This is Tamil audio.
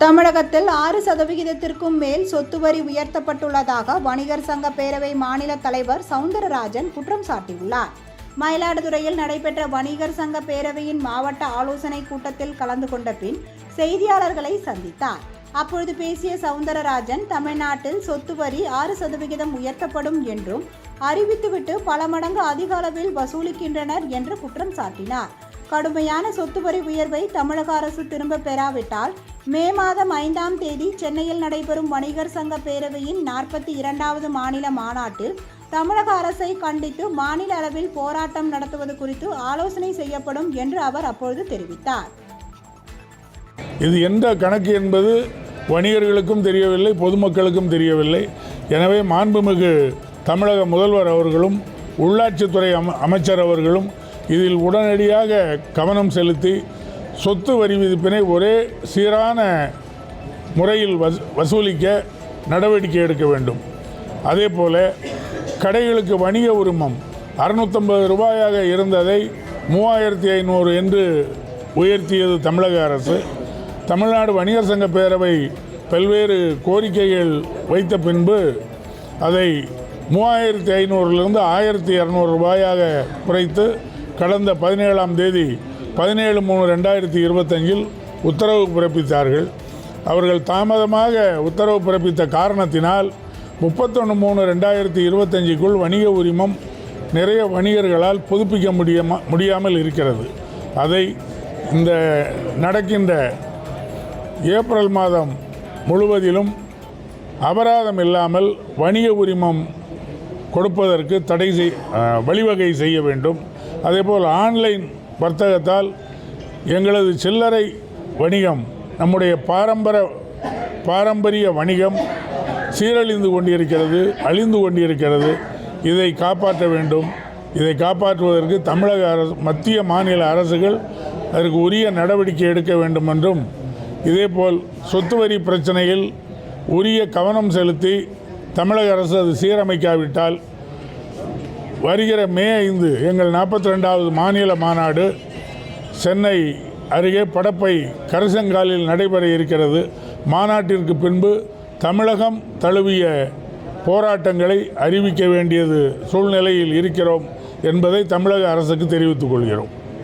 தமிழகத்தில் 6% மேல் சொத்து வரி உயர்த்தப்பட்டுள்ளதாக வணிகர் சங்க பேரவை மாநில தலைவர் சவுந்தரராஜன் குற்றம் சாட்டியுள்ளார். மயிலாடுதுறையில் நடைபெற்ற வணிகர் சங்க பேரவையின் மாவட்ட ஆலோசனை கூட்டத்தில் கலந்து கொண்ட பின் செய்தியாளர்களை சந்தித்தார். அப்பொழுது பேசிய சவுந்தரராஜன், தமிழ்நாட்டில் சொத்து வரி 6% உயர்த்தப்படும் என்றும் அறிவித்துவிட்டு பல மடங்கு அதிக அளவில் வசூலிக்கின்றனர் என்று குற்றம் சாட்டினார். கடுமையான சொத்து வரி உயர்வை தமிழக அரசு திரும்ப பெறாவிட்டால் மே மாதம் 5ஆம் தேதி சென்னையில் நடைபெறும் வணிகர் சங்க பேரவையின் 42வது மாநில மாநாட்டில் தமிழக அரசை கண்டித்து மாநில அளவில் போராட்டம் நடத்துவது குறித்து ஆலோசனை செய்யப்படும் என்று அவர் அப்பொழுது தெரிவித்தார். இது எந்த கணக்கு என்பது வணிகர்களுக்கும் தெரியவில்லை, பொதுமக்களுக்கும் தெரியவில்லை. எனவே மாண்புமிகு தமிழக முதல்வர் அவர்களும் உள்ளாட்சித்துறை அமைச்சர் அவர்களும் இதில் உடனடியாக கவனம் செலுத்தி சொத்து வரி விதிப்பினை ஒரே சீரான முறையில் வசூலிக்க நடவடிக்கை எடுக்க வேண்டும். அதே போல கடைகளுக்கு வணிக உரிமம் 650 ரூபாயாக இருந்ததை 3500 என்று உயர்த்தியது தமிழக அரசு. தமிழ்நாடு வணிகர் சங்க பேரவை பல்வேறு கோரிக்கைகள் வைத்த பின்பு அதை 3500 1200 ரூபாயாக குறைத்து கடந்த 17ஆம் தேதி 17/3/2025 உத்தரவு பிறப்பித்தார்கள். அவர்கள் தாமதமாக உத்தரவு பிறப்பித்த காரணத்தினால் 31/3/2025 வணிக உரிமம் நிறைய வணிகர்களால் புதுப்பிக்க முடியாமல் இருக்கிறது. அதை இந்த நடக்கின்ற ஏப்ரல் மாதம் முழுவதிலும் அபராதம் இல்லாமல் வணிக உரிமம் கொடுப்பதற்கு வழிவகை செய்ய வேண்டும். அதேபோல் ஆன்லைன் வர்த்தகத்தால் எங்களது சில்லறை வணிகம், நம்முடைய பாரம்பரிய வணிகம் சீரழிந்து கொண்டிருக்கிறது, அழிந்து கொண்டிருக்கிறது. இதை காப்பாற்ற வேண்டும். இதை காப்பாற்றுவதற்கு தமிழக அரசு, மத்திய மாநில அரசுகள் அதற்கு உரிய நடவடிக்கை எடுக்க வேண்டும் என்றும், இதேபோல் சொத்து வரி பிரச்சனையில் உரிய கவனம் செலுத்தி தமிழக அரசு அது சீரமைக்காவிட்டால் வருகிற மே 5 எங்கள் 42வது மாநில மாநாடு சென்னை அருகே படப்பை கரிசங்காலில் நடைபெற இருக்கிறது. மாநாட்டிற்கு பின்பு தமிழகம் தழுவிய போராட்டங்களை அறிவிக்க வேண்டியது சூழ்நிலையில் இருக்கிறோம் என்பதை தமிழக அரசுக்கு தெரிவித்துக் கொள்கிறோம்.